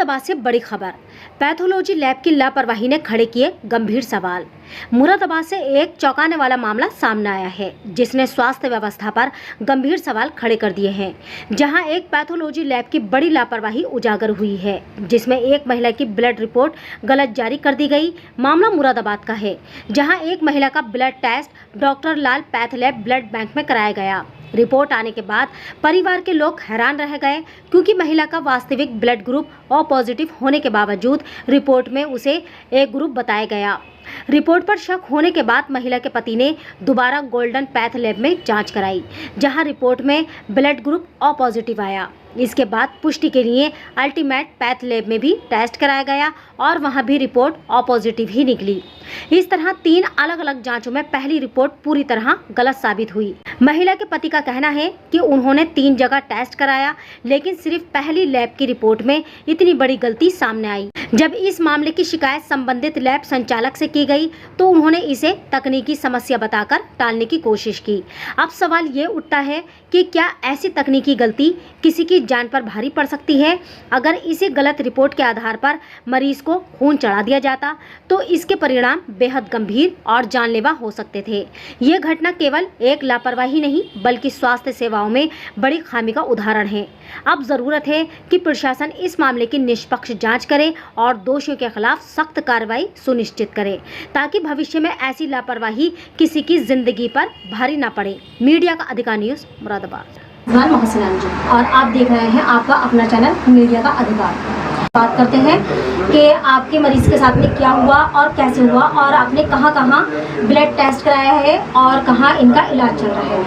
मुरादाबाद से बड़ी खबर। पैथोलॉजी लैब की लापरवाही ने खड़े किए गंभीर सवाल। मुरादाबाद से एक चौंकाने वाला मामला सामने आया है, जिसने स्वास्थ्य व्यवस्था पर गंभीर सवाल खड़े कर दिए हैं। जहां एक पैथोलॉजी लैब की बड़ी लापरवाही उजागर हुई है, जिसमें एक महिला की ब्लड रिपोर्ट गलत जारी कर दी गई। मामला मुरादाबाद का है, जहां एक महिला का ब्लड टेस्ट डॉक्टर लाल पैथ लैब ब्लड बैंक में कराया गया। रिपोर्ट आने के बाद परिवार के लोग हैरान रह गए, क्योंकि महिला का वास्तविक ब्लड ग्रुप O पॉजिटिव होने के बावजूद रिपोर्ट में उसे A ग्रुप बताया गया। रिपोर्ट पर शक होने के बाद महिला के पति ने दोबारा गोल्डन पैथ लैब में जांच कराई, जहां रिपोर्ट में ब्लड ग्रुप O पॉजिटिव आया। इसके बाद पुष्टि के लिए अल्टीमेट पैथ लैब में भी टेस्ट कराया गया और वहां भी रिपोर्ट O पॉजिटिव ही निकली। इस तरह 3 अलग अलग जांचों में पहली रिपोर्ट पूरी तरह गलत साबित हुई। महिला के पति का कहना है कि उन्होंने 3 जगह टेस्ट कराया, लेकिन सिर्फ पहली लैब की रिपोर्ट में इतनी बड़ी गलती सामने आई। जब इस मामले की शिकायत संबंधित लैब संचालक से की गई, तो उन्होंने इसे तकनीकी समस्या बताकर टालने की कोशिश की। अब सवाल ये उठता है कि क्या ऐसी तकनीकी गलती किसी की जान पर भारी पड़ सकती है? अगर इसी गलत रिपोर्ट के आधार पर मरीज को खून चढ़ा दिया जाता, तो इसके परिणाम बेहद गंभीर और जानलेवा हो सकते थे। ये घटना केवल एक लापरवाही नहीं, बल्कि स्वास्थ्य सेवाओं में बड़ी खामी का उदाहरण है। अब जरूरत है कि प्रशासन इस मामले की निष्पक्ष जांच करे और दोषियों के खिलाफ सख्त कार्रवाई सुनिश्चित करे, ताकि भविष्य में ऐसी लापरवाही किसी की जिंदगी पर भारी ना पड़े। मीडिया का अधिकार न्यूज़, मुरादाबाद। जी, और आप देख रहे हैं आपका अपना चैनल मीडिया का अधिकार। बात करते हैं कि आपके मरीज के साथ में क्या हुआ और कैसे हुआ, और आपने कहां कहां ब्लड टेस्ट कराया है और कहां इनका इलाज चल रहा है।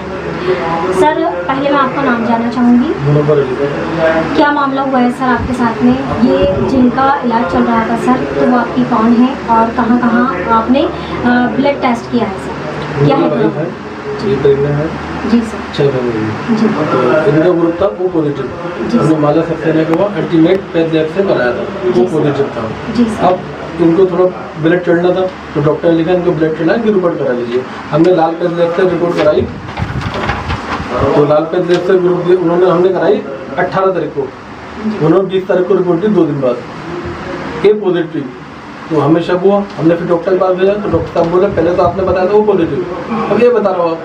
सर, पहले मैं आपका नाम जानना चाहूँगी। क्या मामला हुआ है सर आपके साथ में? ये जिनका इलाज चल रहा था सर, तो वो आपकी कौन है और कहां कहां आपने ब्लड टेस्ट किया है सर? क्या है? जी सर। 6 फरवरी जी। तो इनका ग्रुप था O पॉजिटिव। हमने माला सक्सेना के बाद अल्टीमेट पैथ लैब से कराया था, O पॉजिटिव था। जी सर। अब इनको थोड़ा ब्लड चढ़ना था, तो डॉक्टर ने लिखा इनको ब्लड चढ़ना, इनकी रिपोर्ट करा लीजिए। हमने लाल पैथ लैब से रिपोर्ट कराई, तो लाल पैथ लैब से ग्रुप उन्होंने हमने कराई 18 तारीख को, उन्होंने 20 तारीख को रिपोर्ट दी, 2 दिन बाद A पॉजिटिव। तो हमें शक हुआ, हमने फिर डॉक्टर के पास भेजा, तो डॉक्टर साहब बोले पहले तो आपने बताया था O पॉजिटिव, अब ये बता रहा हूँ आप,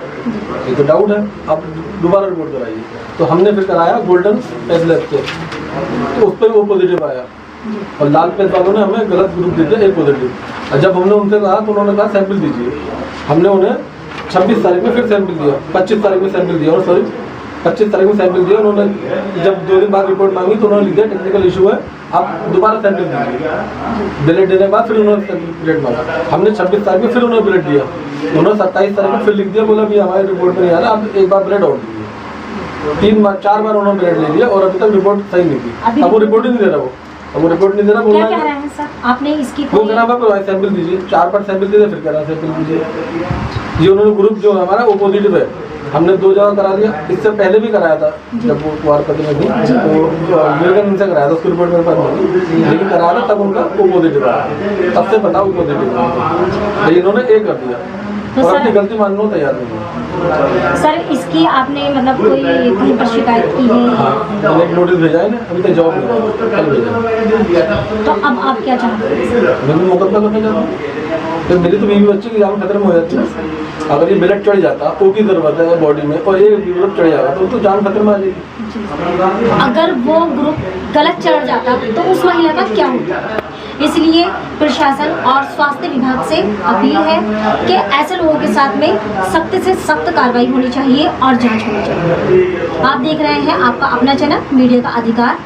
ये तो डाउट है, आप दोबारा रिपोर्ट कराइए। तो हमने फिर कराया गोल्डन पैथ लैब से, तो उस पर O पॉजिटिव आया, और लाल पैथ वालों ने हमें गलत ग्रुप दे दिया A पॉजिटिव। और जब हमने उनसे कहा तो उन्होंने कहा सैंपल दीजिए। हमने उन्हें 26 तारीख में फिर सैंपल दिया, 25 तारीख में सैंपल दिया, और सॉरी 25 तारीख में सैंपल दिया। उन्होंने जब 2 दिन बाद रिपोर्ट मांगी, तो उन्होंने लिख दिया टेक्निकल इशू है, आप दोबारा सैंपल दीजिए। ब्लड देने के बाद फिर उन्होंने ब्लड मांगा। हमने 26 तारीख में फिर उन्होंने ब्लड दिया, उन्होंने 27 तारीख में फिर लिख दिया, बोला भी हमारे रिपोर्ट में नहीं आ रहा, आप एक बार ब्लड और दीजिए। 4 बार उन्होंने ब्लड ले लिया, और अभी तक रिपोर्ट सही नहीं थी। अब वो रिपोर्ट ही नहीं दे रहा, वो रिपोर्ट नहीं दे रहा। क्या कह रहे हैं सर आपने इसकी? वो कह रहा है सैंपल दीजिए, 4 बार सैंपल दे, फिर कह रहा सैंपल दीजिए। ये उन्होंने ग्रुप जो हमारा O पॉजिटिव है, हमने 2 जगह करा दिया। इससे पहले भी कराया था, जब वो कुआरपति में थी, तो उनसे कराया था, उसकी रिपोर्ट मेरे पास नहीं, लेकिन कराया था तब उनका O पॉजिटिव आया, तब से बताओ O पॉजिटिव, लेकिन इन्होंने A कर दिया, और अपनी गलती मानने को तैयार नहीं। सर, इसकी आपने मतलब कोई कहीं पर शिकायत की है? हाँ, मैंने एक नोटिस भेजा है ना, अभी तक जवाब नहीं, कल भेजा। तो अब आप क्या चाहते हैं? मैं मुकदमा करना चाहता हूँ, तो मेरी तो बीवी बच्चे की जान खतरे में हो जाती है। अगर ये ब्लड चढ़ जाता, O की जरूरत है बॉडी में, और ये ग्रुप चढ़ जाएगा, तो जान खतरे में आ जाएगी। अगर वो ग्रुप गलत चढ़ जाता, तो उस महिला का क्या होता? इसलिए प्रशासन और स्वास्थ्य विभाग से अपील है कि ऐसे लोगों के साथ में सख्त से सख्त कार्रवाई होनी चाहिए और जांच होनी चाहिए। आप देख रहे हैं आपका अपना चैनल मीडिया का अधिकार।